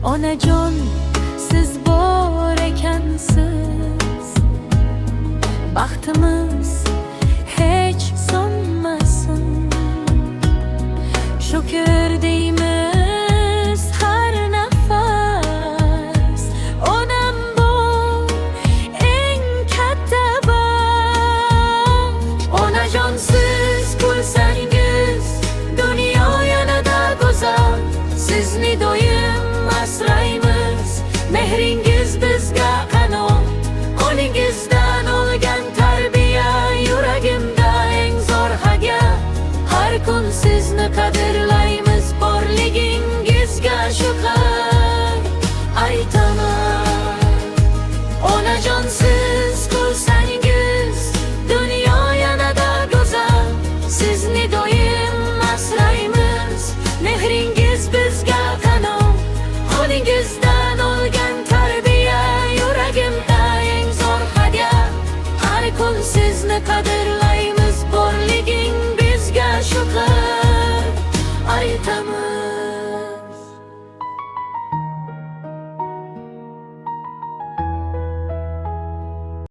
Onajon siz bor ekansiz, baxtimiz hech so'nmasin. Shukr deymiz har nafas, onam bor eng katta baxt. Onajon siz kulsangiz dunyo yanada go'zal, sizni doim asraymiz, mehringiz bizga qanot. Qo'lingizdan olgan tarbiya yuragimda eng zo'r haga, har kun sizni qadrlayman.